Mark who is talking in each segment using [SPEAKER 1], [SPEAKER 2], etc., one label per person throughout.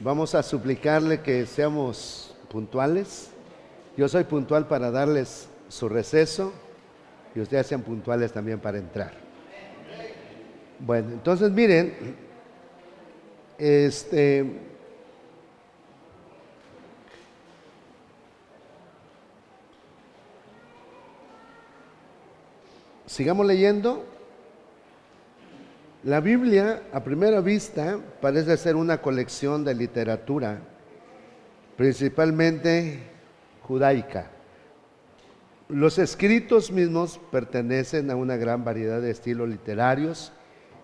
[SPEAKER 1] Vamos a suplicarle que seamos puntuales. Yo soy puntual para darles su receso y ustedes sean puntuales también para entrar. Bueno, entonces miren, sigamos leyendo. La Biblia, a primera vista, parece ser una colección de literatura, principalmente judaica. Los escritos mismos pertenecen a una gran variedad de estilos literarios,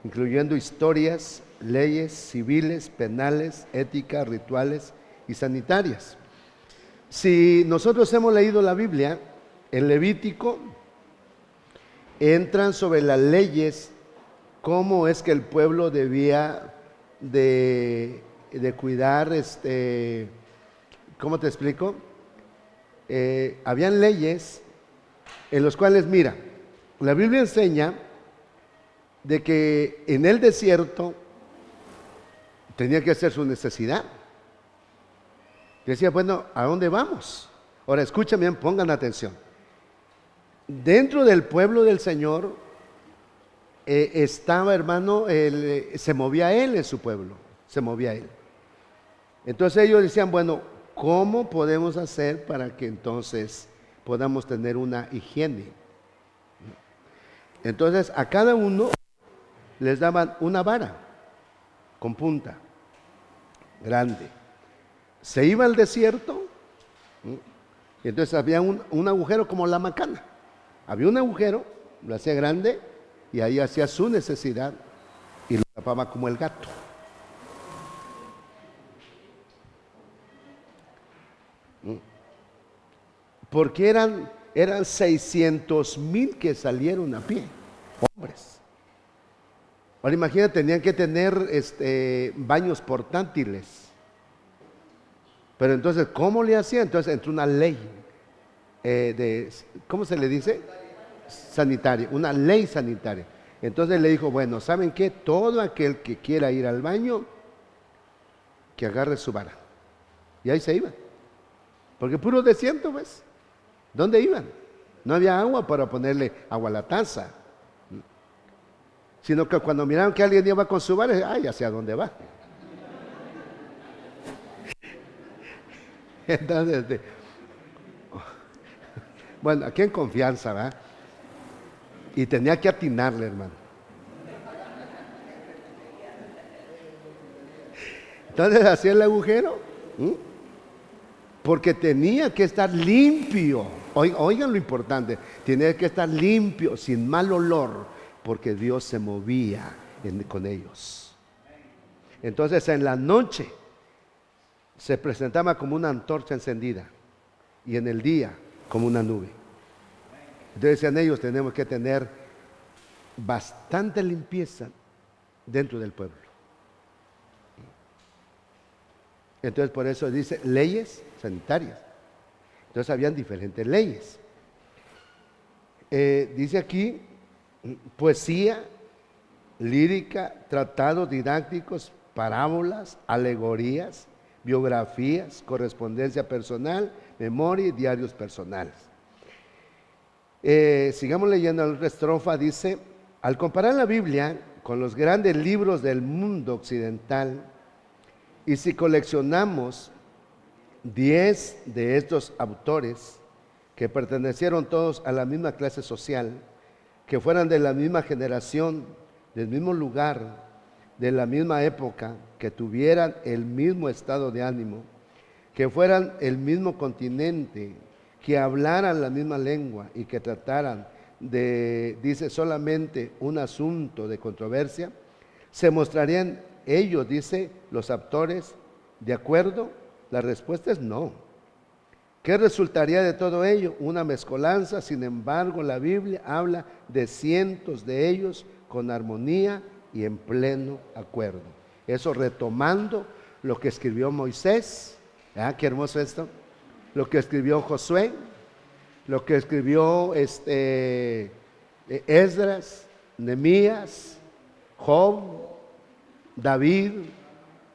[SPEAKER 1] incluyendo historias, leyes civiles, penales, éticas, rituales y sanitarias. Si nosotros hemos leído la Biblia, en Levítico entran sobre las leyes, cómo es que el pueblo debía de cuidar, ¿cómo te explico? Habían leyes en los cuales, mira, la Biblia enseña de que en el desierto tenía que hacer su necesidad. Decía, bueno, ¿a dónde vamos? Ahora escuchen bien, pongan atención. Dentro del pueblo del Señor estaba, hermano, se movía él en su pueblo, se movía él. Entonces ellos decían, bueno, ¿cómo podemos hacer para que entonces podamos tener una higiene? Entonces a cada uno les daban una vara con punta grande. Se iba al desierto, y entonces había un agujero como la macana. Había un agujero, lo hacía grande y ahí hacía su necesidad y lo tapaba como el gato. Porque eran 600,000 que salieron a pie, hombres. Ahora imagínate, tenían que tener baños portátiles. Pero entonces, ¿cómo le hacían? Entonces entró una ley ¿cómo se le dice? Sanitaria, una ley sanitaria. Entonces le dijo, bueno, ¿saben qué? Todo aquel que quiera ir al baño, que agarre su vara. Y ahí se iban. Porque puro desierto, ¿ves? ¿Dónde iban? No había agua para ponerle agua a la taza. Sino que cuando miraron que alguien iba con su vara, ay, ¿hacia dónde va? Entonces, bueno, aquí en confianza, ¿va? Y tenía que atinarle, hermano. Entonces hacía el agujero, porque tenía que estar limpio. Oigan lo importante, tenía que estar limpio, sin mal olor, porque Dios se movía con ellos. Entonces en la noche se presentaba como una antorcha encendida y en el día como una nube. Entonces decían ellos, tenemos que tener bastante limpieza dentro del pueblo. Entonces por eso dice leyes sanitarias. Entonces habían diferentes leyes. Dice aquí poesía, lírica, tratados didácticos, parábolas, alegorías, biografías, correspondencia personal, memoria y diarios personales. Sigamos leyendo la otra estrofa. Dice, al comparar la Biblia con los grandes libros del mundo occidental, y si coleccionamos 10 de estos autores que pertenecieron todos a la misma clase social, que fueran de la misma generación, del mismo lugar, de la misma época, que tuvieran el mismo estado de ánimo, que fueran el mismo continente, que hablaran la misma lengua y que trataran de, dice, solamente un asunto de controversia, se mostrarían ellos, dice, los autores, ¿de acuerdo? La respuesta es no. ¿Qué resultaría de todo ello? Una mezcolanza. Sin embargo, la Biblia habla de cientos de ellos con armonía y en pleno acuerdo. Eso retomando lo que escribió Moisés. ¿Ah, qué hermoso esto? Lo que escribió Josué, lo que escribió Esdras, Nehemías, Job, David,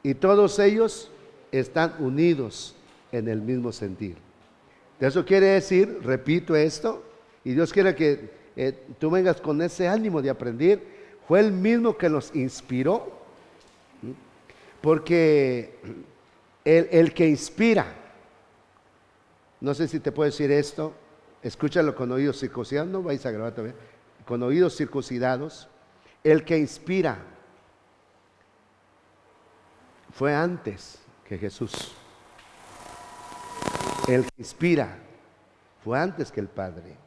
[SPEAKER 1] y todos ellos están unidos en el mismo sentir. Eso quiere decir, repito esto, y Dios quiere que tú vengas con ese ánimo de aprender. Fue el mismo que nos inspiró, porque el que inspira, no sé si te puedo decir esto, escúchalo con oídos circuncidados, no vais a grabar todavía, con oídos circuncidados. El que inspira fue antes que Jesús. El que inspira fue antes que el Padre.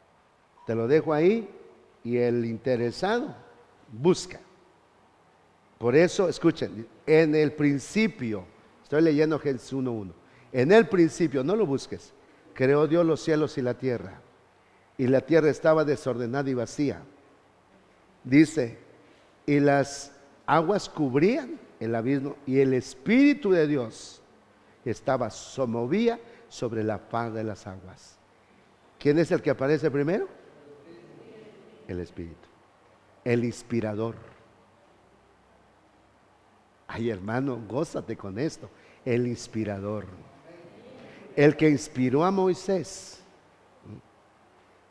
[SPEAKER 1] Te lo dejo ahí y el interesado busca. Por eso, escuchen, en el principio, estoy leyendo Génesis 1:1, en el principio, no lo busques, creó Dios los cielos y la tierra estaba desordenada y vacía. Dice, y las aguas cubrían el abismo, y el Espíritu de Dios se movía sobre la faz de las aguas. ¿Quién es el que aparece primero? El Espíritu, el inspirador. Ay, hermano, gózate con esto. El inspirador, el que inspiró a Moisés,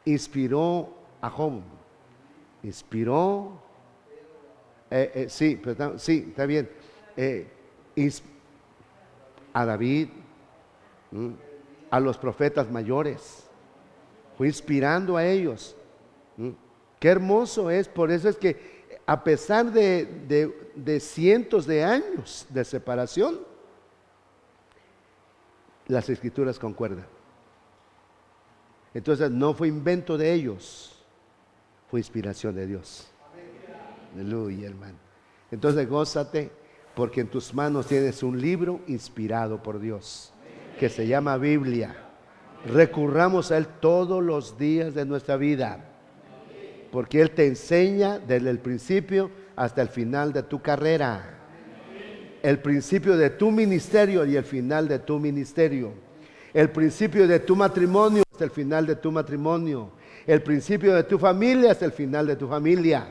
[SPEAKER 1] inspiró a Job, inspiró, sí, está bien, a David, a los profetas mayores, fue inspirando a ellos. Qué hermoso es. Por eso es que a pesar de cientos de años de separación, las escrituras concuerdan. Entonces no fue invento de ellos, fue inspiración de Dios. Aleluya, hermano. Entonces gózate, porque en tus manos tienes un libro inspirado por Dios, que se llama Biblia. Recurramos a Él todos los días de nuestra vida, porque Él te enseña desde el principio hasta el final de tu carrera, el principio de tu ministerio y el final de tu ministerio, el principio de tu matrimonio hasta el final de tu matrimonio, el principio de tu familia hasta el final de tu familia,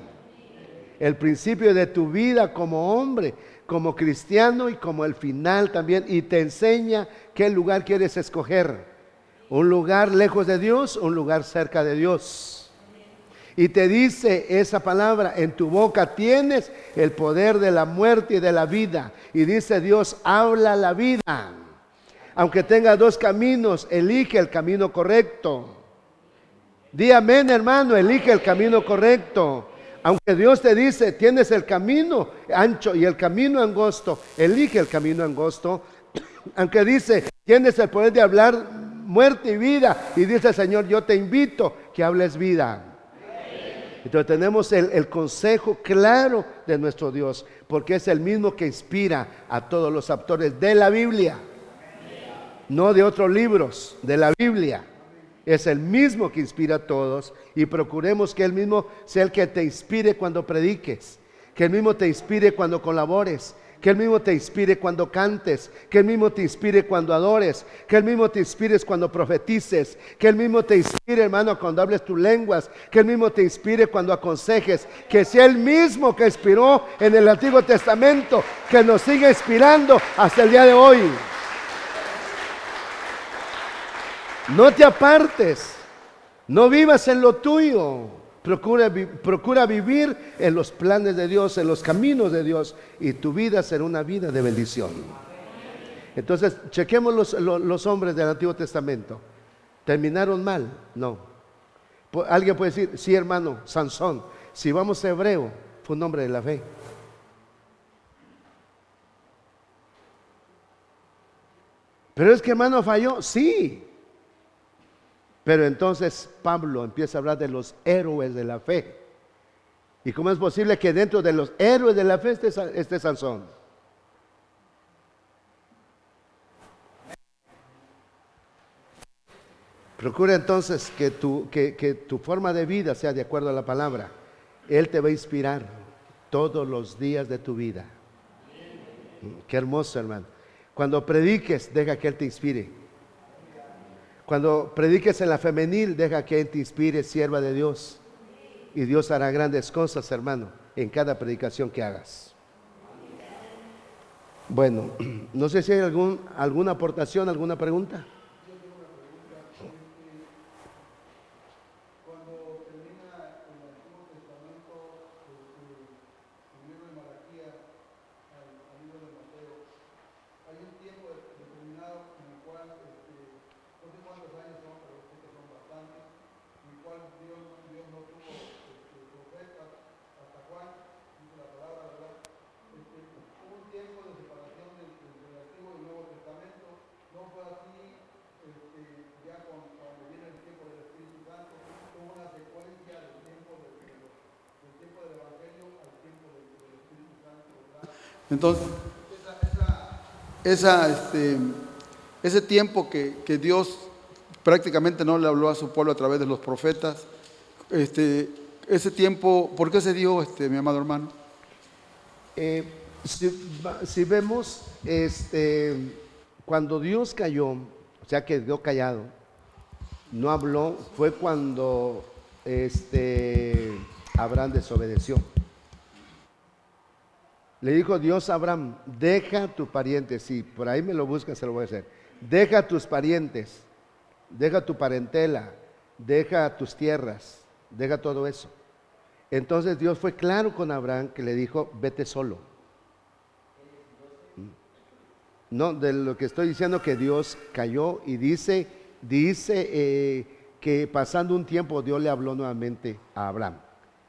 [SPEAKER 1] el principio de tu vida como hombre, como cristiano y como el final también. Y te enseña qué lugar quieres escoger: un lugar lejos de Dios, un lugar cerca de Dios. Y te dice esa palabra: en tu boca tienes el poder de la muerte y de la vida. Y dice Dios: habla la vida. Aunque tenga dos caminos, elige el camino correcto. Di amén, hermano, elige el camino correcto. Aunque Dios te dice: tienes el camino ancho y el camino angosto, elige el camino angosto. Aunque dice: tienes el poder de hablar muerte y vida, y dice el Señor: yo te invito que hables vida. Entonces tenemos el consejo claro de nuestro Dios, porque es el mismo que inspira a todos los autores de la Biblia, no de otros libros, de la Biblia. Es el mismo que inspira a todos, y procuremos que Él mismo sea el que te inspire cuando prediques, que Él mismo te inspire cuando colabores, que Él mismo te inspire cuando cantes, que Él mismo te inspire cuando adores, que Él mismo te inspire cuando profetices, que Él mismo te inspire, hermano, cuando hables tus lenguas, que Él mismo te inspire cuando aconsejes, que sea Él mismo que inspiró en el Antiguo Testamento, que nos siga inspirando hasta el día de hoy. No te apartes, no vivas en lo tuyo, procura vivir en los planes de Dios, en los caminos de Dios, y tu vida será una vida de bendición. Entonces, chequemos los hombres del Antiguo Testamento. ¿Terminaron mal? No. Alguien puede decir: sí, hermano, Sansón, si vamos a hebreo, fue un hombre de la fe. Pero es que, hermano, falló, sí. Pero entonces Pablo empieza a hablar de los héroes de la fe. ¿Y cómo es posible que dentro de los héroes de la fe esté Sansón? Procura entonces que tu forma de vida sea de acuerdo a la palabra. Él te va a inspirar todos los días de tu vida. Qué hermoso, hermano. Cuando prediques, deja que Él te inspire. Cuando prediques en la femenil, deja que Él te inspire, sierva de Dios. Y Dios hará grandes cosas, hermano, en cada predicación que hagas. Bueno, no sé si hay alguna aportación, alguna pregunta.
[SPEAKER 2] Entonces, esa, ese tiempo que Dios prácticamente no le habló a su pueblo a través de los profetas, ese tiempo, ¿por qué se dio, mi amado hermano?
[SPEAKER 1] Si vemos, cuando Dios cayó, o sea que quedó callado, no habló, fue cuando Abraham desobedeció. Le dijo Dios a Abraham, deja tu pariente, si por ahí me lo buscas se lo voy a hacer, deja tus parientes, deja tu parentela, deja tus tierras, deja todo eso. Entonces Dios fue claro con Abraham que le dijo, vete solo. No, de lo que estoy diciendo que Dios cayó y dice que pasando un tiempo Dios le habló nuevamente a Abraham.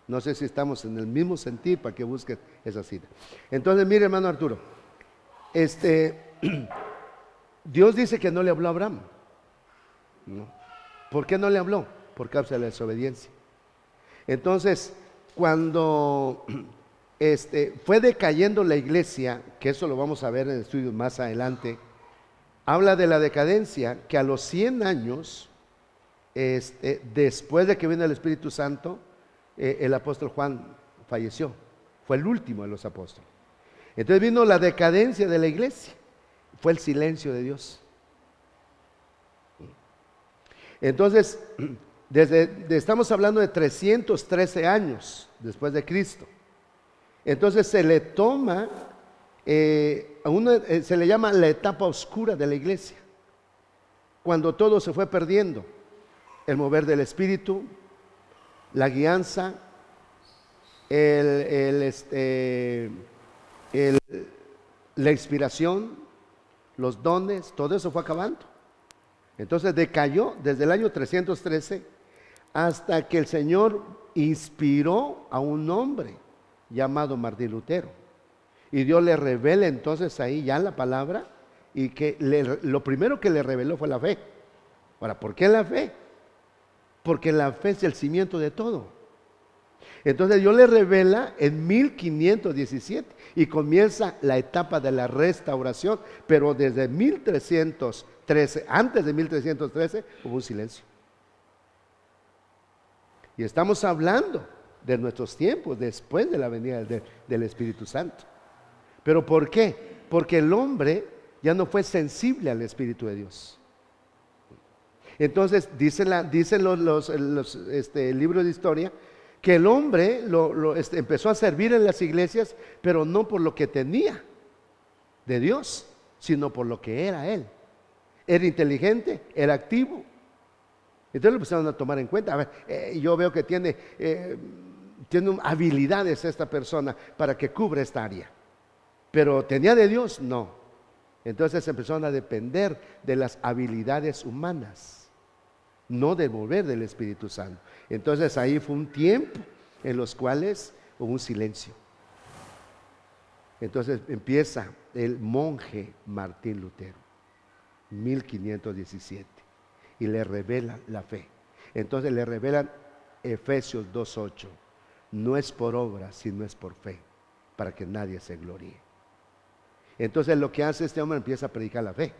[SPEAKER 1] No sé si estamos en el mismo sentir para que busques esa cita. Entonces, mire, hermano Arturo, Dios dice que no le habló a Abraham. ¿No? ¿Por qué no le habló? Por causa de la desobediencia. Entonces, cuando fue decayendo la iglesia, que eso lo vamos a ver en estudios más adelante, habla de la decadencia, que a los 100 años, después de que vino el Espíritu Santo, el apóstol Juan falleció, fue el último de los apóstoles. Entonces vino la decadencia de la iglesia, fue el silencio de Dios. Entonces, estamos hablando de 313 años después de Cristo. Entonces se le toma, se le llama la etapa oscura de la iglesia, cuando todo se fue perdiendo, el mover del Espíritu, la guianza, la inspiración, los dones, todo eso fue acabando. Entonces decayó desde el año 313 hasta que el Señor inspiró a un hombre llamado Martín Lutero. Y Dios le revela entonces ahí ya la palabra y que lo primero que le reveló fue la fe. Ahora, ¿por qué la fe? Porque la fe es el cimiento de todo. Entonces Dios le revela en 1517 y comienza la etapa de la restauración, pero desde 1313, antes de 1313, hubo un silencio. Y estamos hablando de nuestros tiempos, después de la venida del Espíritu Santo. ¿Pero por qué? Porque el hombre ya no fue sensible al Espíritu de Dios. Entonces, dicen los libros de historia, que el hombre empezó a servir en las iglesias, pero no por lo que tenía de Dios, sino por lo que era él. Era inteligente, era activo. Entonces lo empezaron a tomar en cuenta. A ver, yo veo que tiene habilidades esta persona para que cubra esta área. Pero ¿tenía de Dios? No. Entonces empezaron a depender de las habilidades humanas, no del mover del Espíritu Santo. Entonces ahí fue un tiempo en los cuales hubo un silencio. Entonces empieza el monje Martín Lutero, 1517, y le revela la fe. Entonces le revelan Efesios 2:8, no es por obra, sino es por fe, para que nadie se gloríe. Entonces lo que hace este hombre, empieza a predicar la fe.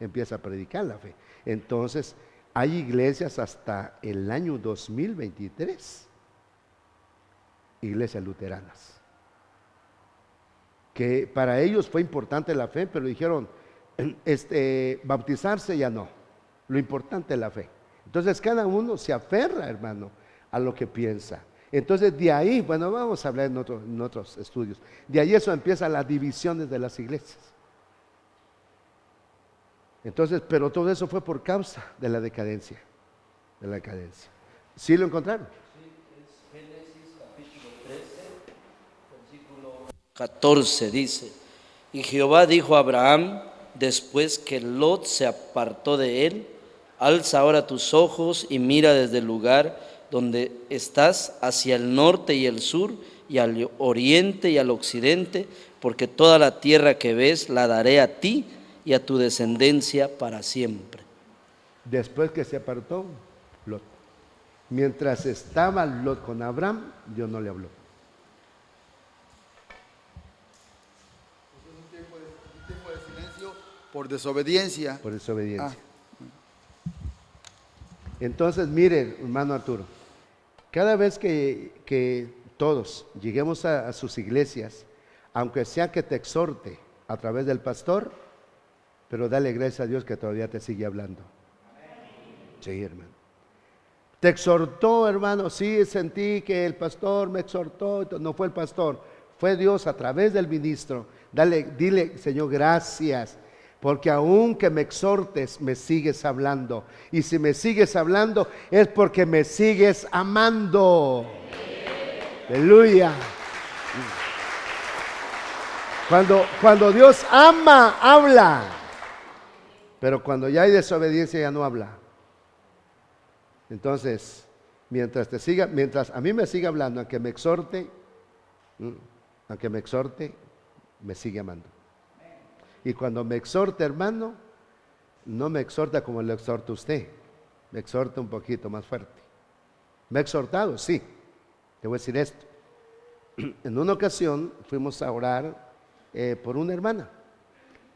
[SPEAKER 1] Empieza a predicar la fe. Entonces hay iglesias hasta el año 2023, iglesias luteranas, que para ellos fue importante la fe, pero dijeron, bautizarse ya no, lo importante es la fe. Entonces cada uno se aferra, hermano, a lo que piensa. Entonces de ahí, bueno, vamos a hablar en otros estudios, de ahí eso empieza las divisiones de las iglesias. Entonces, pero todo eso fue por causa de la decadencia, ¿Sí lo encontraron?
[SPEAKER 3] 14 dice, y Jehová dijo a Abraham, después que Lot se apartó de él, alza ahora tus ojos y mira desde el lugar donde estás hacia el norte y el sur, y al oriente y al occidente, porque toda la tierra que ves la daré a ti y a tu descendencia para siempre.
[SPEAKER 1] Después que se apartó Lot. Mientras estaba Lot con Abraham, Dios no le habló.
[SPEAKER 2] Un tiempo de silencio por desobediencia.
[SPEAKER 1] Por desobediencia. Entonces, mire, hermano Arturo, cada vez que todos lleguemos a sus iglesias, aunque sea que te exhorte a través del pastor, pero dale gracias a Dios que todavía te sigue hablando. Sí, hermano. Te exhortó, hermano, sí, sentí que el pastor me exhortó, no fue el pastor, fue Dios a través del ministro. Dile, Señor, gracias, porque aun que me exhortes, me sigues hablando. Y si me sigues hablando, es porque me sigues amando. Aleluya. Cuando Dios ama, habla. Pero cuando ya hay desobediencia, ya no habla. Entonces, mientras a mí me siga hablando, aunque me exhorte, me sigue amando. Y cuando me exhorta, hermano, no me exhorta como lo exhorta usted, me exhorta un poquito más fuerte. ¿Me ha exhortado? Sí. Te voy a decir esto. En una ocasión fuimos a orar por una hermana.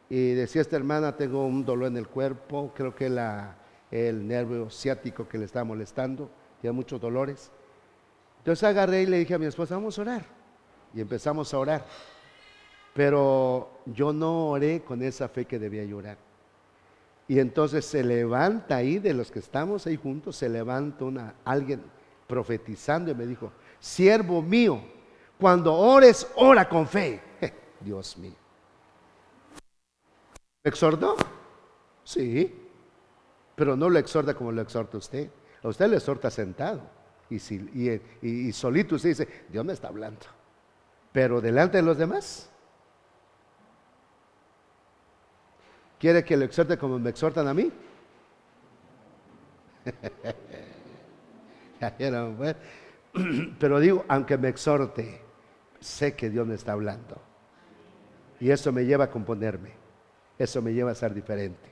[SPEAKER 1] Y decía esta hermana, tengo un dolor en el cuerpo, creo que el nervio ciático que le está molestando, tiene muchos dolores. Entonces agarré y le dije a mi esposa, vamos a orar. Y empezamos a orar. Pero yo no oré con esa fe que debía llorar. Y entonces se levanta ahí, de los que estamos ahí juntos, se levanta alguien profetizando y me dijo, siervo mío, cuando ores, ora con fe. Dios mío. ¿Me exhortó? Sí, pero no lo exhorta como lo exhorta usted. A usted lo exhorta sentado y solito usted dice, Dios me está hablando. Pero delante de los demás, ¿quiere que lo exhorte como me exhortan a mí? Pero digo, aunque me exhorte, sé que Dios me está hablando. Y eso me lleva a componerme. Eso me lleva a ser diferente.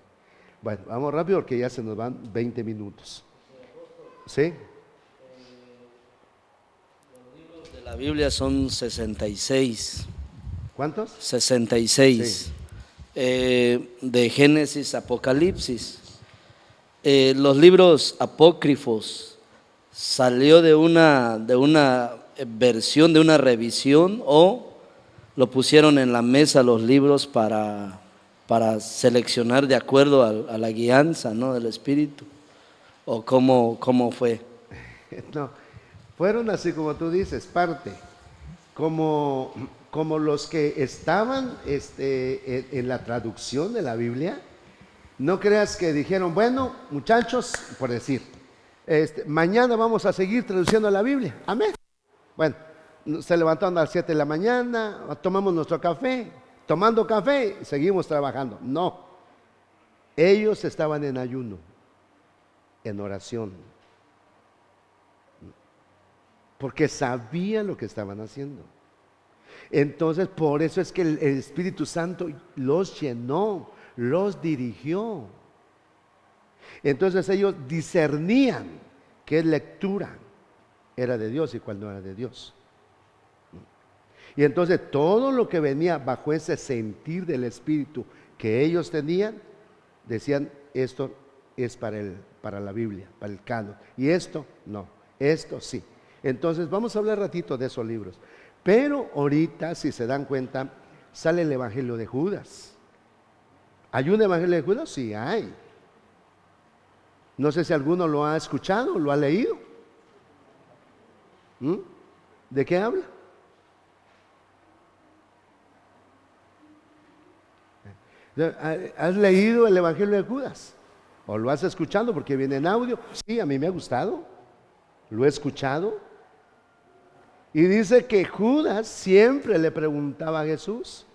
[SPEAKER 1] Bueno, vamos rápido porque ya se nos van 20 minutos. ¿Sí?
[SPEAKER 3] Los libros de la Biblia son 66.
[SPEAKER 1] ¿Cuántos?
[SPEAKER 3] 66.
[SPEAKER 1] Sí.
[SPEAKER 3] De Génesis, Apocalipsis. Los libros apócrifos salió de una versión, de una revisión, o lo pusieron en la mesa los libros para seleccionar de acuerdo a la guianza, ¿no?, del Espíritu, o cómo fue.
[SPEAKER 1] No, fueron así como tú dices, parte, como los que estaban en la traducción de la Biblia. No creas que dijeron, bueno, muchachos, por decir, mañana vamos a seguir traduciendo la Biblia, amén. Bueno, se levantaron a las 7 de la mañana, tomamos nuestro café, tomando café, seguimos trabajando. No, ellos estaban en ayuno, en oración, porque sabían lo que estaban haciendo. Entonces, por eso es que el Espíritu Santo los llenó, los dirigió. Entonces ellos discernían qué lectura era de Dios y cuál no era de Dios. Y entonces todo lo que venía bajo ese sentir del Espíritu que ellos tenían, decían, esto es para la Biblia, para el canon. Y esto no, esto sí. Entonces vamos a hablar ratito de esos libros. Pero ahorita, si se dan cuenta, sale el Evangelio de Judas. ¿Hay un Evangelio de Judas? Sí, hay. No sé si alguno lo ha escuchado, lo ha leído. ¿De qué habla? ¿Has leído el Evangelio de Judas? ¿O lo has escuchado porque viene en audio? Sí, a mí me ha gustado. Lo he escuchado. Y dice que Judas siempre le preguntaba a Jesús: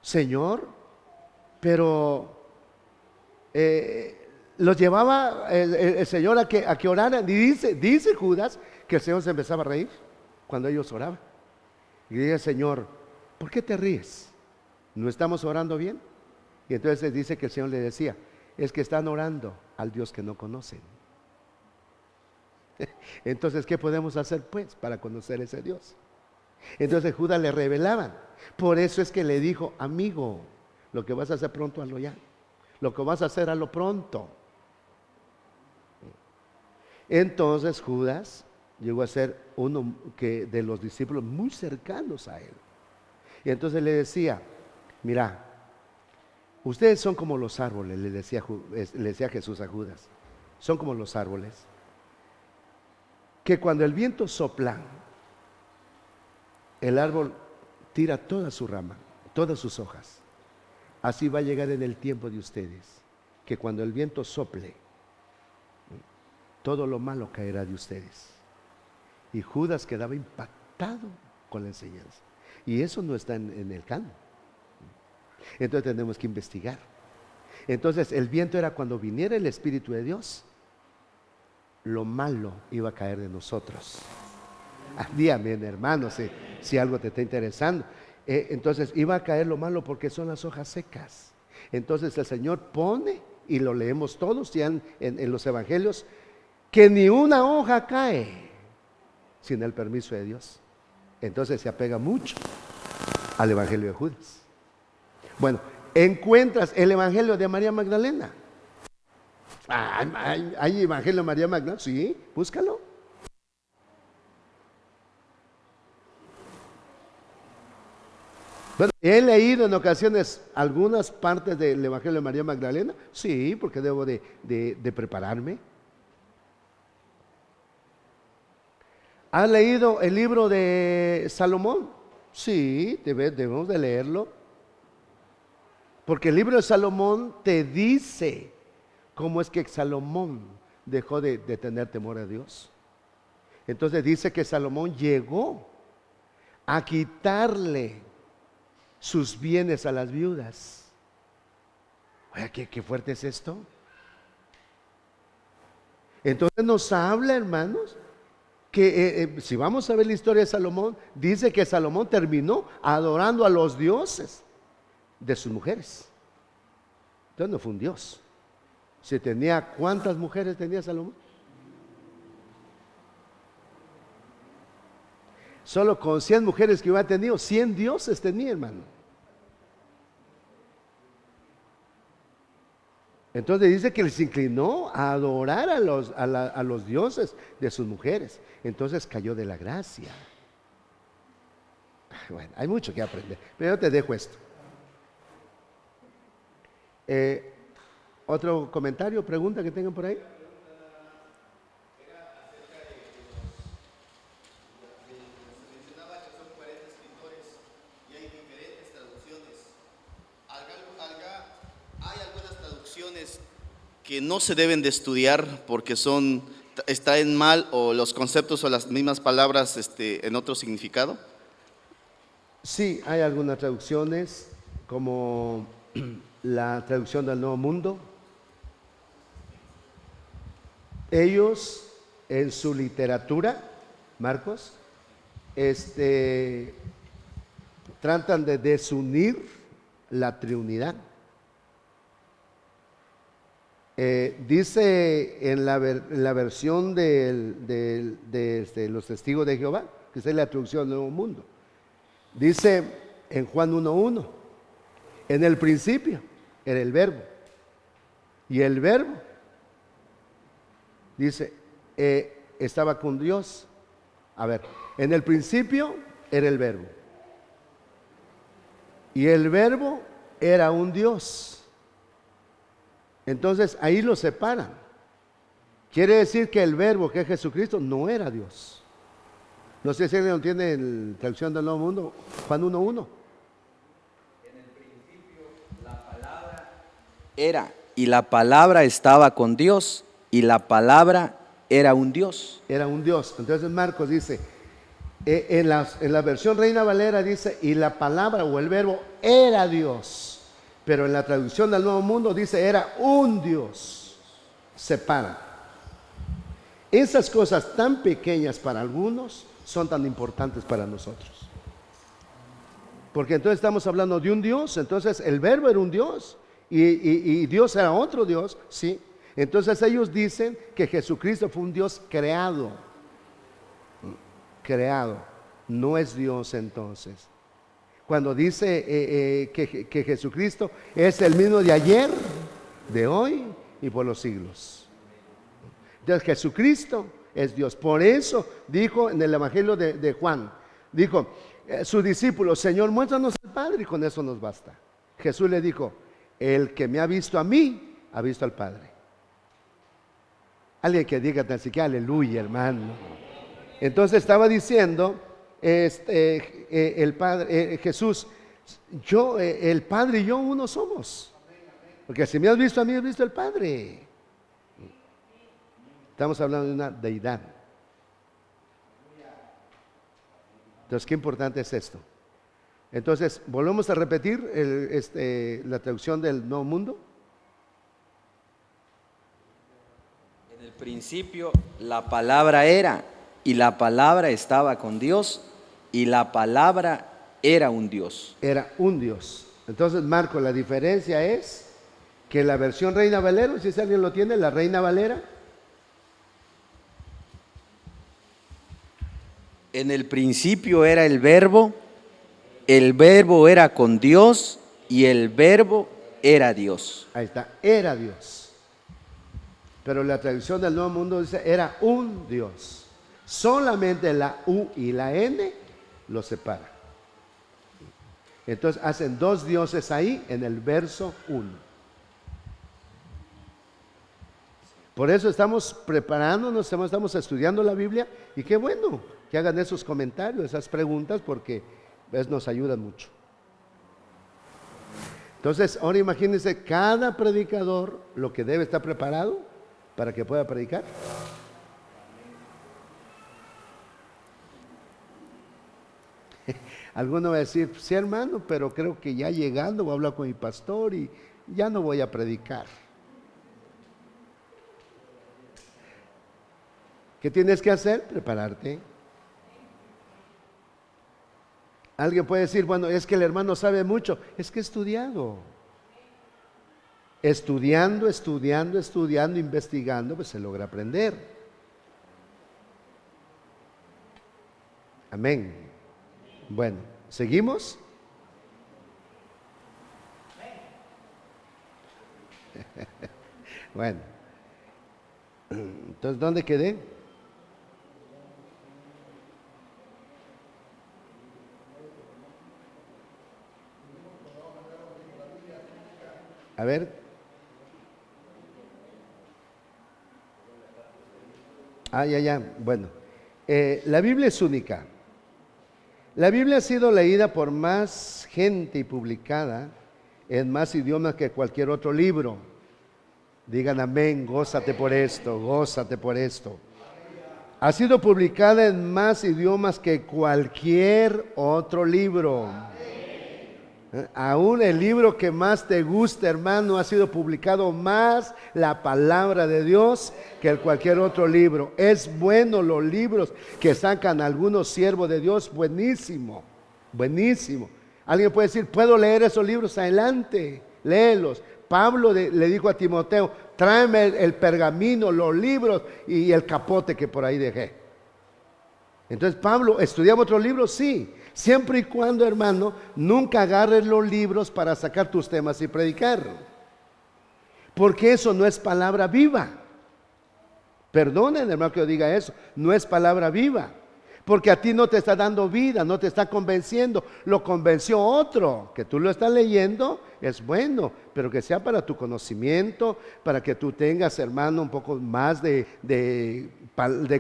[SPEAKER 1] Señor, pero los llevaba el Señor a que oraran. Y dice Judas que el Señor se empezaba a reír cuando ellos oraban. Y dice: Señor, ¿por qué te ríes? ¿No estamos orando bien? Y entonces dice que el Señor le decía: es que están orando al Dios que no conocen. Entonces, ¿qué podemos hacer pues para conocer ese Dios? Entonces Judas le revelaban. Por eso es que le dijo: amigo, lo que vas a hacer pronto, hazlo ya. Lo que vas a hacer, hazlo pronto. Entonces Judas llegó a ser uno de los discípulos muy cercanos a él. Y entonces le decía: mira, ustedes son como los árboles, le decía Jesús a Judas. Son como los árboles que cuando el viento sopla, el árbol tira toda su rama, todas sus hojas. Así va a llegar en el tiempo de ustedes, que cuando el viento sople, todo lo malo caerá de ustedes. Y Judas quedaba impactado con la enseñanza. Y eso no está en el canon. Entonces tenemos que investigar. Entonces el viento era cuando viniera el Espíritu de Dios, lo malo iba a caer de nosotros. Dígame, hermano, si algo te está interesando. Entonces iba a caer lo malo porque son las hojas secas. Entonces el Señor pone, y lo leemos todos ya en los evangelios, que ni una hoja cae sin el permiso de Dios. Entonces se apega mucho al evangelio de Judas. Bueno, encuentras el evangelio de María Magdalena. ¿Hay evangelio de María Magdalena? Sí, búscalo. Bueno, he leído en ocasiones algunas partes del evangelio de María Magdalena. Sí, porque debo de prepararme. ¿Has leído el libro de Salomón? Sí, debemos de leerlo. Porque el libro de Salomón te dice cómo es que Salomón dejó de tener temor a Dios. Entonces dice que Salomón llegó a quitarle sus bienes a las viudas. Oye, qué fuerte es esto. Entonces nos habla, hermanos, que si vamos a ver la historia de Salomón, dice que Salomón terminó adorando a los dioses de sus mujeres. Entonces no fue un dios. Si tenía, ¿cuántas mujeres tenía Salomón? Solo con 100 mujeres que hubiera tenido, 100 dioses tenía, hermano. Entonces dice que les inclinó a adorar a los dioses de sus mujeres. Entonces cayó de la gracia. Bueno, hay mucho que aprender, pero yo te dejo esto. ¿Otro comentario, pregunta que tengan por ahí?
[SPEAKER 4] Hay algunas traducciones que no se deben de estudiar porque están mal, o los conceptos o las mismas palabras en otro significado.
[SPEAKER 1] Sí, hay algunas traducciones, como la traducción del Nuevo Mundo. Ellos en su literatura, Marcos, tratan de desunir la Trinidad. Dice en la versión de los testigos de Jehová, que es la traducción del Nuevo Mundo, dice en Juan 1:1, en el principio era el verbo, y el verbo, dice, estaba con Dios. A ver, en el principio era el verbo, y el verbo era un Dios. Entonces ahí lo separan. Quiere decir que el verbo, que es Jesucristo, no era Dios. No sé si alguien lo tiene en traducción del Nuevo Mundo, Juan 1:1.
[SPEAKER 5] Era, y la palabra estaba con Dios, y la palabra era un Dios.
[SPEAKER 1] Era un Dios. Entonces Marcos dice, en la versión Reina Valera dice, y la palabra o el verbo era Dios. Pero en la traducción del Nuevo Mundo dice, era un Dios. Separa. Esas cosas tan pequeñas para algunos son tan importantes para nosotros. Porque entonces estamos hablando de un Dios, entonces el verbo era un Dios. Y Dios era otro Dios, ¿sí? Entonces ellos dicen que Jesucristo fue un Dios creado. Creado. No es Dios entonces. Cuando dice que Jesucristo es el mismo de ayer, de hoy y por los siglos. Entonces Jesucristo es Dios. Por eso dijo en el Evangelio de Juan, dijo, sus discípulos, Señor, muéstranos al Padre y con eso nos basta. Jesús le dijo, el que me ha visto a mí, ha visto al Padre. Alguien que diga tan siquiera aleluya, hermano. Entonces estaba diciendo el Padre, Jesús, el Padre y yo uno somos. Porque si me has visto a mí, has visto al Padre. Estamos hablando de una deidad. Entonces, qué importante es esto. Entonces, volvemos a repetir la traducción del Nuevo Mundo.
[SPEAKER 5] En el principio la palabra era, y la palabra estaba con Dios, y la palabra era un Dios.
[SPEAKER 1] Era un Dios. Entonces, Marco, la diferencia es que la versión Reina Valera, si alguien lo tiene, la Reina Valera.
[SPEAKER 5] En el principio era el verbo era con Dios, y el verbo era Dios.
[SPEAKER 1] Ahí está, era Dios. Pero la traducción del Nuevo Mundo dice, era un Dios. Solamente la U y la N lo separa. Entonces hacen dos dioses ahí en el verso 1. Por eso estamos preparándonos, estamos estudiando la Biblia, y qué bueno que hagan esos comentarios, esas preguntas, porque nos ayudan mucho. Entonces, ahora imagínense cada predicador lo que debe estar preparado para que pueda predicar. Alguno va a decir, sí, hermano, pero creo que ya llegando voy a hablar con mi pastor y ya no voy a predicar. ¿Qué tienes que hacer? Prepararte. Alguien puede decir, bueno, es que el hermano sabe mucho. Es que he estudiado. Estudiando, investigando, pues se logra aprender. Amén. Bueno, ¿seguimos? Bueno, entonces, ¿dónde quedé? A ver. Ya. Bueno, la Biblia es única. La Biblia ha sido leída por más gente y publicada en más idiomas que cualquier otro libro. Digan amén, gózate por esto, gózate por esto. Ha sido publicada en más idiomas que cualquier otro libro. Aún el libro que más te gusta, hermano, ha sido publicado más la palabra de Dios que cualquier otro libro. Es bueno los libros que sacan algunos siervos de Dios, buenísimo, buenísimo. Alguien puede decir, ¿puedo leer esos libros? Adelante, léelos. Pablo le dijo a Timoteo, tráeme el pergamino, los libros y el capote que por ahí dejé. Entonces, Pablo, ¿estudiamos otros libros? Sí. Siempre y cuando, hermano, nunca agarres los libros para sacar tus temas y predicar. Porque eso no es palabra viva. Perdonen, hermano, que yo diga eso. No es palabra viva. porque a ti no te está dando vida, no te está convenciendo, lo convenció otro, que tú lo estás leyendo, es bueno, pero que sea para tu conocimiento, para que tú tengas, hermano, un poco más de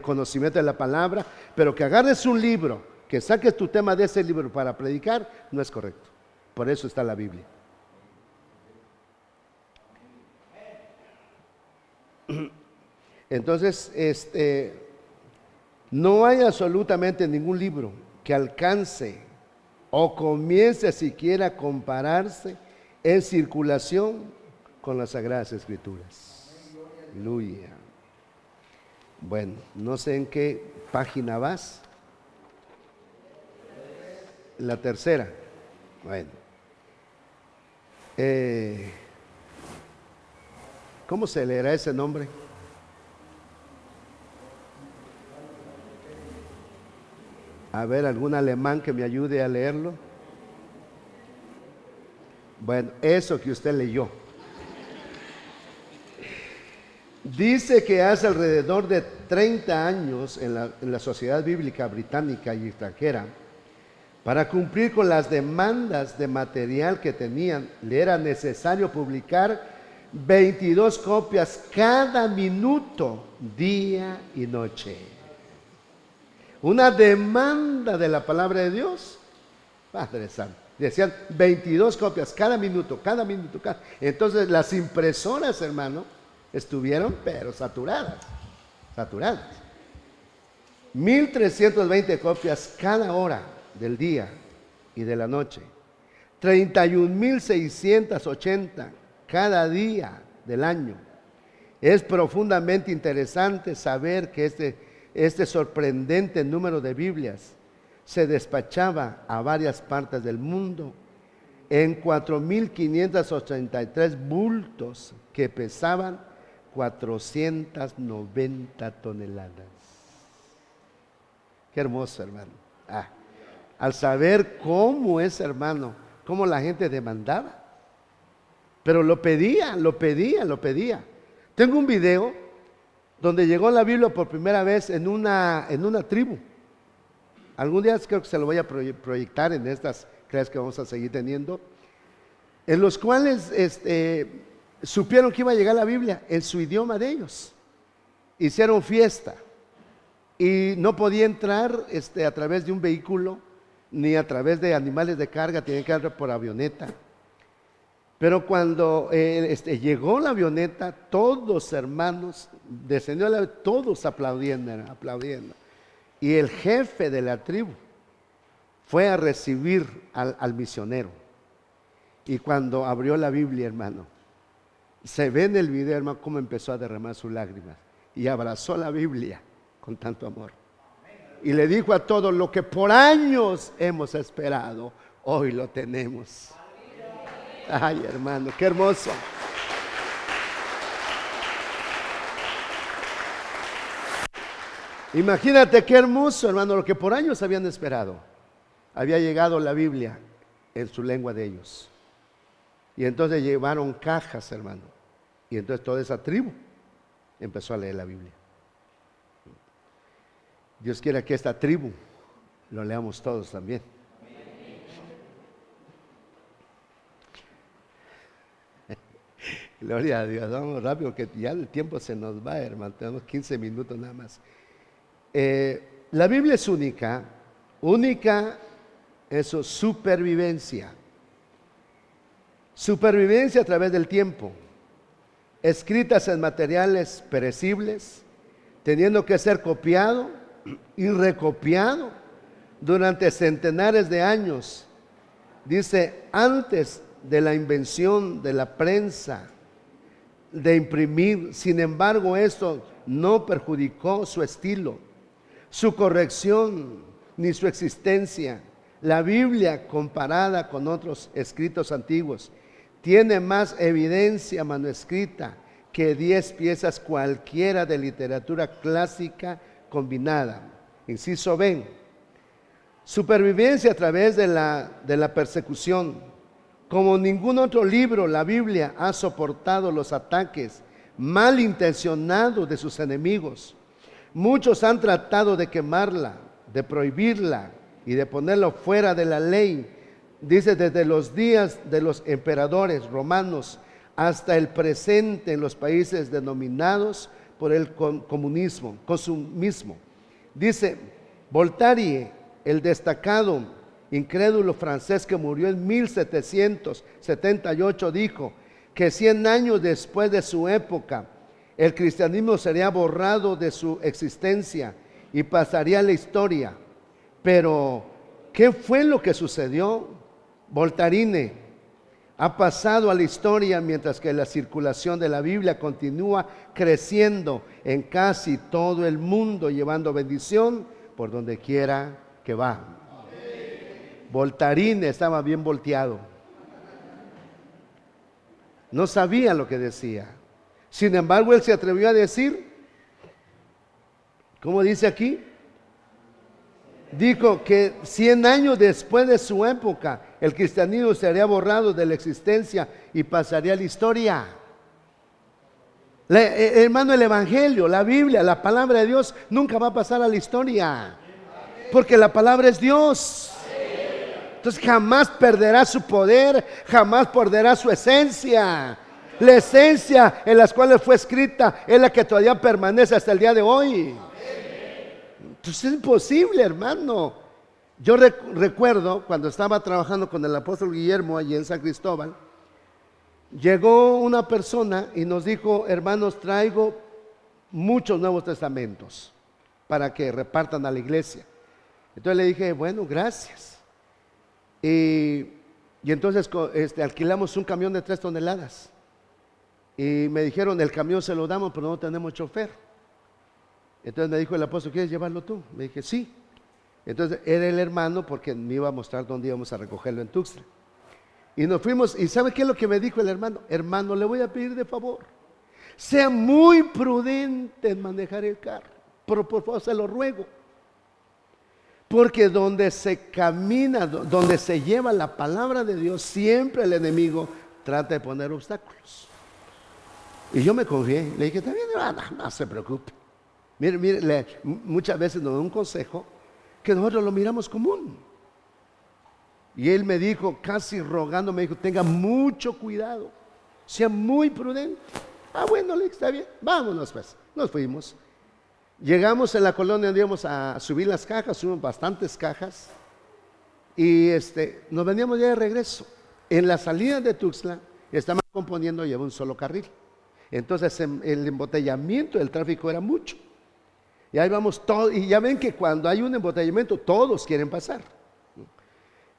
[SPEAKER 1] conocimiento de la palabra, pero que agarres un libro, que saques tu tema de ese libro para predicar, no es correcto. Por eso está la Biblia. Entonces, no hay absolutamente ningún libro que alcance o comience siquiera a compararse en circulación con las Sagradas Escrituras. Aleluya. Bueno, no sé en qué página vas. La tercera. Bueno. ¿Cómo se leerá ese nombre? A ver, algún alemán que me ayude a leerlo. Bueno, eso que usted leyó. Dice que hace alrededor de 30 años en la Sociedad Bíblica Británica y extranjera, para cumplir con las demandas de material que tenían, le era necesario publicar 22 copias cada minuto, día y noche. Una demanda de la palabra de Dios. Padre Santo. Decían 22 copias cada minuto. Entonces las impresoras, hermano, estuvieron pero saturadas. 1320 copias cada hora del día y de la noche. 31,680 cada día del año. Es profundamente interesante saber que este sorprendente número de Biblias se despachaba a varias partes del mundo en 4,583 bultos que pesaban 490 toneladas. Qué hermoso, hermano. Al saber cómo es, hermano, cómo la gente demandaba, pero lo pedía. Tengo un video donde llegó la Biblia por primera vez en una tribu. Algún día creo que se lo voy a proyectar en estas clases que vamos a seguir teniendo, en los cuales supieron que iba a llegar la Biblia en su idioma de ellos. Hicieron fiesta y no podía entrar a través de un vehículo ni a través de animales de carga, tenían que entrar por avioneta. Pero cuando llegó la avioneta, todos hermanos, descendió todos aplaudiendo. Y el jefe de la tribu fue a recibir al misionero. Y cuando abrió la Biblia, hermano, se ve en el video, hermano, cómo empezó a derramar sus lágrimas. Y abrazó la Biblia con tanto amor. Y le dijo a todos: lo que por años hemos esperado, hoy lo tenemos. Ay, hermano, qué hermoso. Imagínate qué hermoso, hermano, lo que por años habían esperado. Había llegado la Biblia en su lengua de ellos. Y entonces llevaron cajas, hermano. Y entonces toda esa tribu empezó a leer la Biblia. Dios quiera que esta tribu lo leamos todos también. Gloria a Dios. Vamos rápido que ya el tiempo se nos va, hermano. Tenemos 15 minutos nada más. La Biblia es única en su supervivencia. Supervivencia a través del tiempo. Escritas en materiales perecibles, teniendo que ser copiado y recopiado durante centenares de años. Dice, antes de la invención de la prensa, de imprimir. Sin embargo, esto no perjudicó su estilo, su corrección, ni su existencia. La Biblia, comparada con otros escritos antiguos, tiene más evidencia manuscrita que 10 piezas cualquiera de literatura clásica combinada. Inciso B. Supervivencia a través de la persecución. Como ningún otro libro, la Biblia ha soportado los ataques malintencionados de sus enemigos. Muchos han tratado de quemarla, de prohibirla y de ponerlo fuera de la ley, dice, desde los días de los emperadores romanos hasta el presente en los países denominados por el consumismo. Dice, Voltaire, el destacado incrédulo francés que murió en 1778, dijo que 100 años después de su época, el cristianismo sería borrado de su existencia y pasaría a la historia. Pero, ¿qué fue lo que sucedió? Voltaire ha pasado a la historia mientras que la circulación de la Biblia continúa creciendo en casi todo el mundo, llevando bendición por donde quiera que va. Voltaire estaba bien volteado. No sabía lo que decía. Sin embargo, él se atrevió a decir, ¿cómo dice aquí? Dijo que 100 años después de su época, el cristianismo sería borrado de la existencia y pasaría a la historia. Hermano, el Evangelio, la Biblia, la palabra de Dios nunca va a pasar a la historia, porque la palabra es Dios. Entonces jamás perderá su poder, jamás perderá su esencia. La esencia en las cuales fue escrita es la que todavía permanece hasta el día de hoy. Entonces es imposible, hermano. Yo recuerdo cuando estaba trabajando con el apóstol Guillermo allí en San Cristóbal, llegó una persona y nos dijo, hermanos, traigo muchos Nuevos Testamentos para que repartan a la iglesia. Entonces le dije, bueno, gracias. Y entonces alquilamos un camión de 3 toneladas. Y me dijeron, el camión se lo damos, pero no tenemos chofer. Entonces me dijo el apóstol, ¿quieres llevarlo tú? Me dije, sí. Entonces era el hermano, porque me iba a mostrar dónde íbamos a recogerlo en Tuxtla. Y nos fuimos, y ¿sabe qué es lo que me dijo el hermano? Hermano, le voy a pedir de favor, sea muy prudente en manejar el carro, pero por favor se lo ruego. Porque donde se camina, donde se lleva la palabra de Dios, siempre el enemigo trata de poner obstáculos. Y yo me confié, le dije, también no se preocupe. Mire, muchas veces nos da un consejo que nosotros lo miramos común. Y él me dijo, casi rogando, me dijo, tenga mucho cuidado, sea muy prudente. Bueno, le dije, está bien, vámonos pues. Nos fuimos. Llegamos en la colonia donde íbamos a subir las cajas, subimos bastantes cajas. Y nos veníamos ya de regreso. En la salida de Tuxtla, estaban componiendo, lleva un solo carril. Entonces el embotellamiento del tráfico era mucho. Y ahí vamos todos, y ya ven que cuando hay un embotellamiento, todos quieren pasar.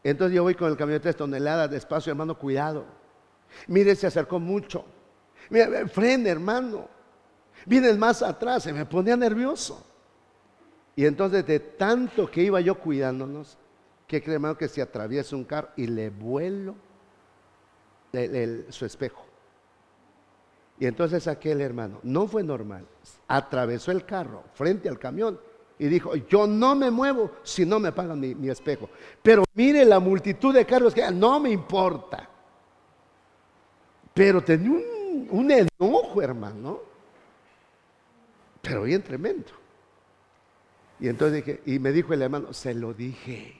[SPEAKER 1] Entonces yo voy con el camión de 3 toneladas, despacio, hermano, cuidado. Mire, se acercó mucho. Mira, frene, hermano. Viene más atrás, se me ponía nervioso. Y entonces de tanto que iba yo cuidándonos, que creo, hermano, que se atraviesa un carro y le vuelo su espejo. Y entonces aquel hermano, no fue normal, atravesó el carro frente al camión y dijo, yo no me muevo si no me pagan mi espejo. Pero mire la multitud de carros que no me importa. Pero tenía un enojo, hermano, pero bien tremendo. Y entonces dije, y me dijo el hermano, se lo dije.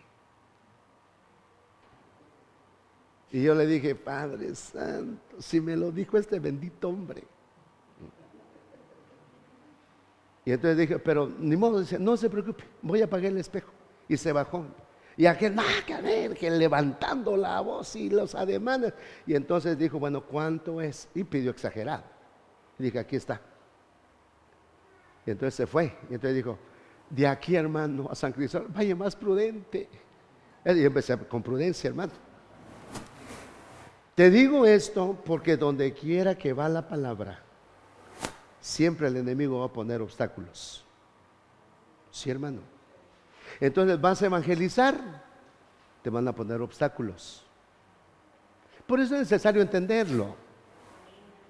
[SPEAKER 1] Y yo le dije, Padre Santo, si me lo dijo este bendito hombre. Y entonces dije, pero ni modo, dice, no se preocupe, voy a apagar el espejo. Y se bajó. Y aquel, que levantando la voz y los ademanes. Y entonces dijo, bueno, ¿cuánto es? Y pidió exagerado. Y dije, aquí está. Y entonces se fue. Y entonces dijo, de aquí, hermano, a San Cristóbal, vaya más prudente. Y empecé con prudencia, hermano. Te digo esto porque donde quiera que va la palabra, siempre el enemigo va a poner obstáculos. Sí, hermano. Entonces vas a evangelizar, te van a poner obstáculos. Por eso es necesario entenderlo.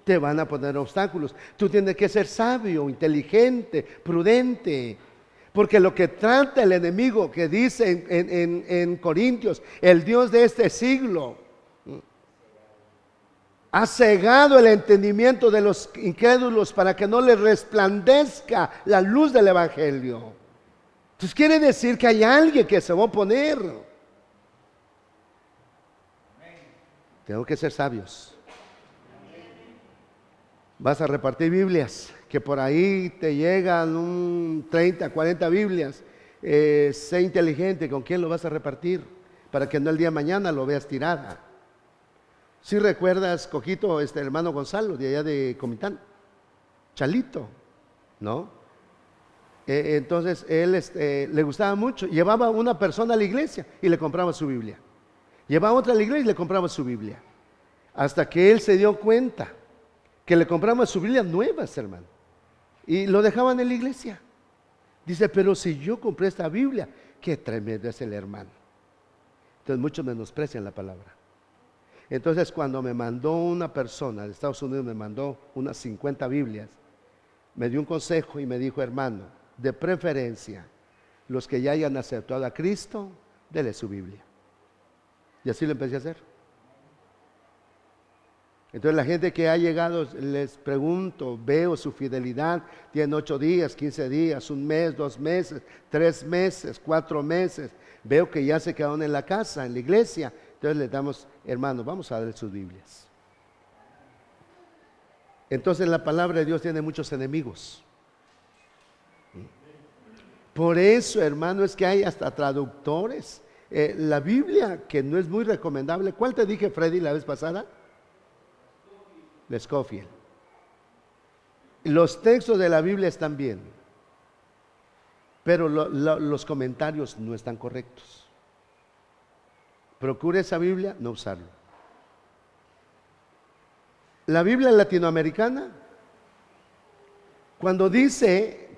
[SPEAKER 1] Te van a poner obstáculos. Tú tienes que ser sabio, inteligente, prudente. Porque lo que trata el enemigo, que dice en Corintios, el Dios de este siglo, ha cegado el entendimiento de los incrédulos para que no les resplandezca la luz del Evangelio. Entonces quiere decir que hay alguien que se va a oponer. Tengo que ser sabios. Vas a repartir Biblias, que por ahí te llegan un 30, 40 Biblias. Sé inteligente, ¿con quién lo vas a repartir? Para que no el día de mañana lo veas tirada. Si recuerdas, Coquito, hermano Gonzalo, de allá de Comitán, Chalito, ¿no? Entonces él le gustaba mucho, llevaba una persona a la iglesia y le compraba su Biblia, llevaba otra a la iglesia y le compraba su Biblia, hasta que él se dio cuenta que le compraba su Biblia nuevas, hermano, y lo dejaban en la iglesia. Dice, pero si yo compré esta Biblia, qué tremendo es el hermano. Entonces muchos menosprecian la palabra. Entonces cuando me mandó una persona de Estados Unidos, me mandó unas 50 Biblias, me dio un consejo y me dijo, hermano, de preferencia, los que ya hayan aceptado a Cristo, dele su Biblia. Y así lo empecé a hacer. Entonces la gente que ha llegado, les pregunto, veo su fidelidad, tienen 8 días, 15 días, un mes, 2 meses, 3 meses, 4 meses. Veo que ya se quedaron en la casa, en la iglesia. Entonces les damos, hermano, vamos a darle sus Biblias. Entonces la palabra de Dios tiene muchos enemigos. Por eso, hermano, es que hay hasta traductores. La Biblia, que no es muy recomendable. ¿Cuál te dije, Freddy, la vez pasada? De Scofield. Los textos de la Biblia están bien, pero los comentarios no están correctos. Procure esa Biblia, no usarlo. La Biblia latinoamericana, cuando dice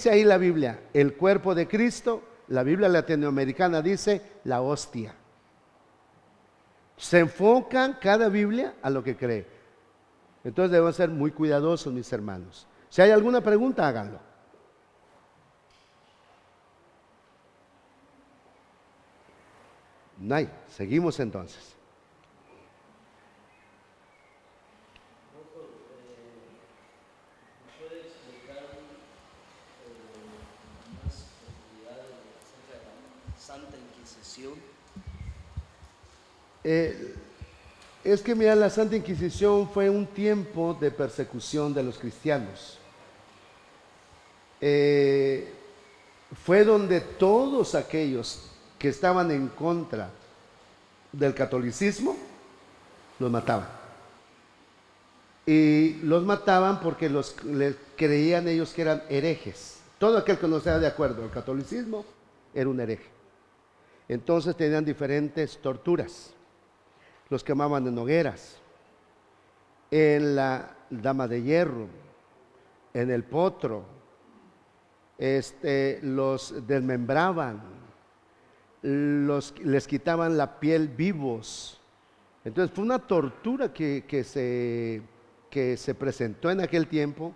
[SPEAKER 1] ahí la Biblia, el cuerpo de Cristo, la Biblia latinoamericana dice la hostia. Se enfocan cada Biblia a lo que cree. Entonces debemos ser muy cuidadosos, mis hermanos. Si hay alguna pregunta, háganlo. No hay. Seguimos entonces.
[SPEAKER 3] Santa Inquisición.
[SPEAKER 1] Es que mira, la Santa Inquisición fue un tiempo de persecución de los cristianos. Fue donde todos aquellos que estaban en contra del catolicismo los mataban. Y los mataban porque les creían ellos que eran herejes. Todo aquel que no estaba de acuerdo al catolicismo era un hereje. Entonces tenían diferentes torturas. Los quemaban en hogueras, en la dama de hierro, en el potro, los desmembraban, les quitaban la piel vivos. Entonces fue una tortura que se presentó en aquel tiempo,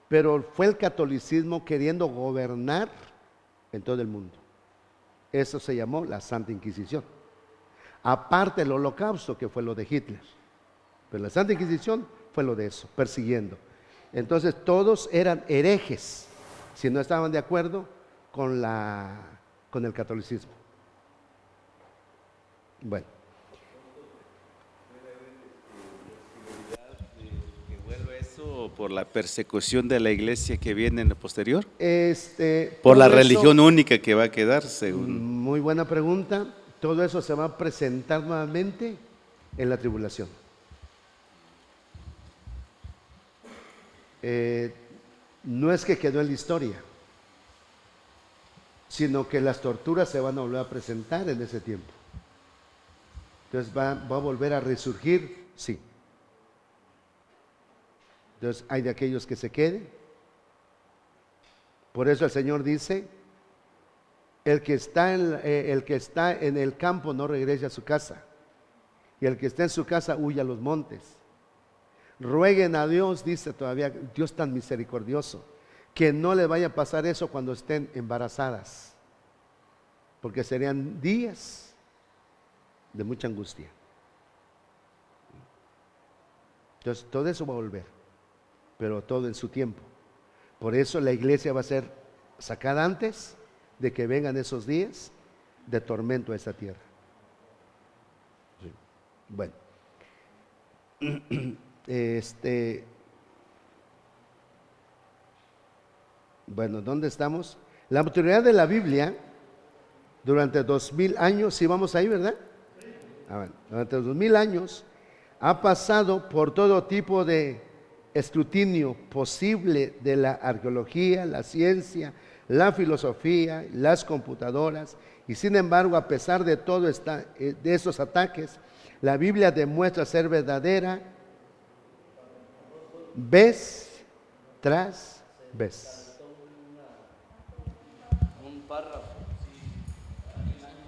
[SPEAKER 1] pero fue el catolicismo queriendo gobernar en todo el mundo. Eso se llamó la Santa Inquisición. Aparte el holocausto, que fue lo de Hitler. Pero la Santa Inquisición fue lo de eso, persiguiendo. Entonces todos eran herejes si no estaban de acuerdo con el catolicismo. Bueno.
[SPEAKER 6] ¿Que vuelva eso por la persecución de la iglesia que viene en lo posterior? Por la religión única que va a quedar, según.
[SPEAKER 1] Muy buena pregunta. Todo eso se va a presentar nuevamente en la tribulación. No es que quedó en la historia, sino que las torturas se van a volver a presentar en ese tiempo. Entonces va a volver a resurgir, sí. Entonces hay de aquellos que se queden. Por eso el Señor dice, el que está en el campo no regrese a su casa, y el que está en su casa huya a los montes. Rueguen a Dios, dice todavía, Dios tan misericordioso, que no le vaya a pasar eso cuando estén embarazadas, porque serían días de mucha angustia. Entonces todo eso va a volver, pero todo en su tiempo. Por eso la iglesia va a ser sacada antes de que vengan esos días de tormento a esta tierra. Sí. Bueno, bueno, ¿dónde estamos? La autoridad de la Biblia durante 2000 años, sí vamos ahí, ¿verdad? Bueno, durante 2000 años ha pasado por todo tipo de escrutinio posible de la arqueología, la ciencia, la filosofía, las computadoras, y sin embargo, a pesar de todo de esos ataques, la Biblia demuestra ser verdadera vez tras vez.
[SPEAKER 3] Un párrafo.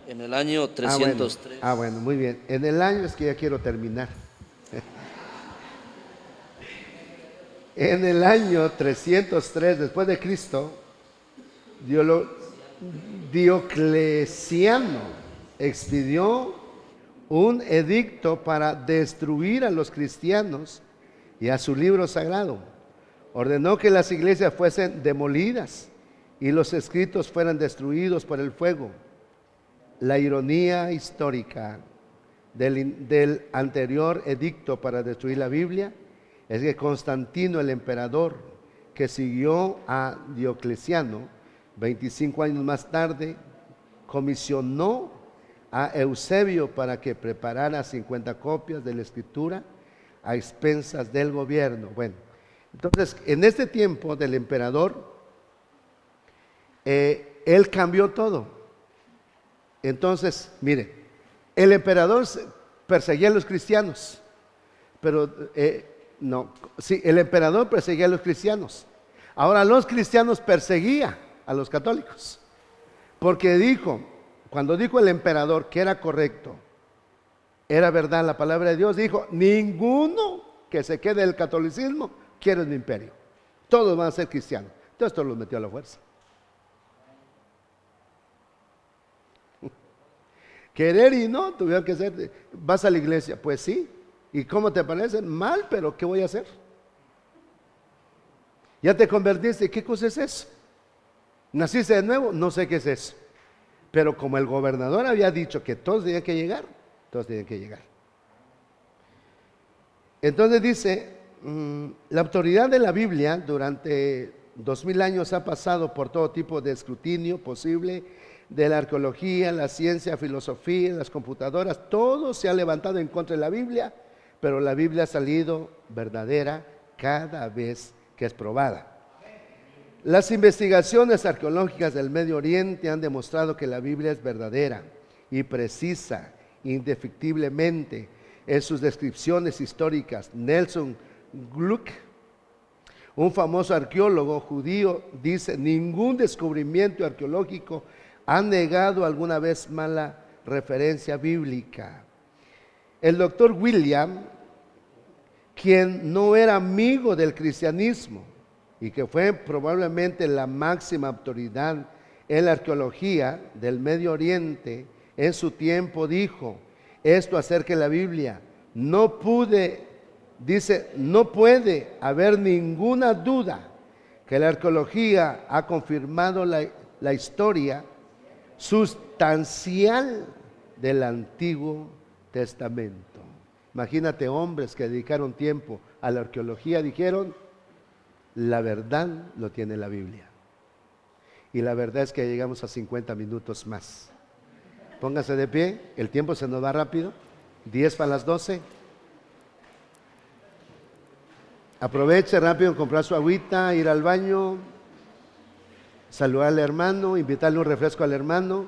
[SPEAKER 3] En el año 303.
[SPEAKER 1] Bueno, muy bien. En el año, es que ya quiero terminar. En el año 303 después de Cristo, Diocleciano expidió un edicto para destruir a los cristianos y a su libro sagrado. Ordenó que las iglesias fuesen demolidas y los escritos fueran destruidos por el fuego. La ironía histórica del anterior edicto para destruir la Biblia es que Constantino, el emperador que siguió a Diocleciano 25 años más tarde, comisionó a Eusebio para que preparara 50 copias de la escritura a expensas del gobierno. Bueno, entonces en este tiempo del emperador, él cambió todo. Entonces, mire, el emperador perseguía a los cristianos, pero no, sí, el emperador perseguía a los cristianos. Ahora los cristianos perseguían a los católicos, porque cuando dijo el emperador que era correcto, era verdad la palabra de Dios, dijo: ninguno que se quede del catolicismo quiere un imperio, todos van a ser cristianos. Entonces esto los metió a la fuerza. Querer y no, tuvieron que ser. ¿Vas a la iglesia? Pues sí. ¿Y cómo te parece? Mal, pero ¿qué voy a hacer? ¿Ya te convertiste? ¿Qué cosa es eso? ¿Naciste de nuevo? No sé qué es eso. Pero como el gobernador había dicho que todos tenían que llegar, todos tenían que llegar. Entonces dice, la autoridad de la Biblia durante 2000 años ha pasado por todo tipo de escrutinio posible, de la arqueología, la ciencia, filosofía, las computadoras, todo se ha levantado en contra de la Biblia, pero la Biblia ha salido verdadera cada vez que es probada. Las investigaciones arqueológicas del Medio Oriente han demostrado que la Biblia es verdadera y precisa, indefectiblemente, en sus descripciones históricas. Nelson Gluck, un famoso arqueólogo judío, dice: ningún descubrimiento arqueológico ha negado alguna vez mala referencia bíblica. El doctor William, quien no era amigo del cristianismo y que fue probablemente la máxima autoridad en la arqueología del Medio Oriente en su tiempo, dijo esto acerca de la Biblia: no puede haber ninguna duda que la arqueología ha confirmado la historia sustancial del Antiguo Testamento. Imagínate, hombres que dedicaron tiempo a la arqueología dijeron: la verdad lo tiene la Biblia. Y la verdad es que llegamos a 50 minutos más. Pónganse de pie, el tiempo se nos va rápido. 10 para las 12. Aproveche rápido en comprar su agüita, ir al baño, saludar al hermano, invitarle un refresco al hermano.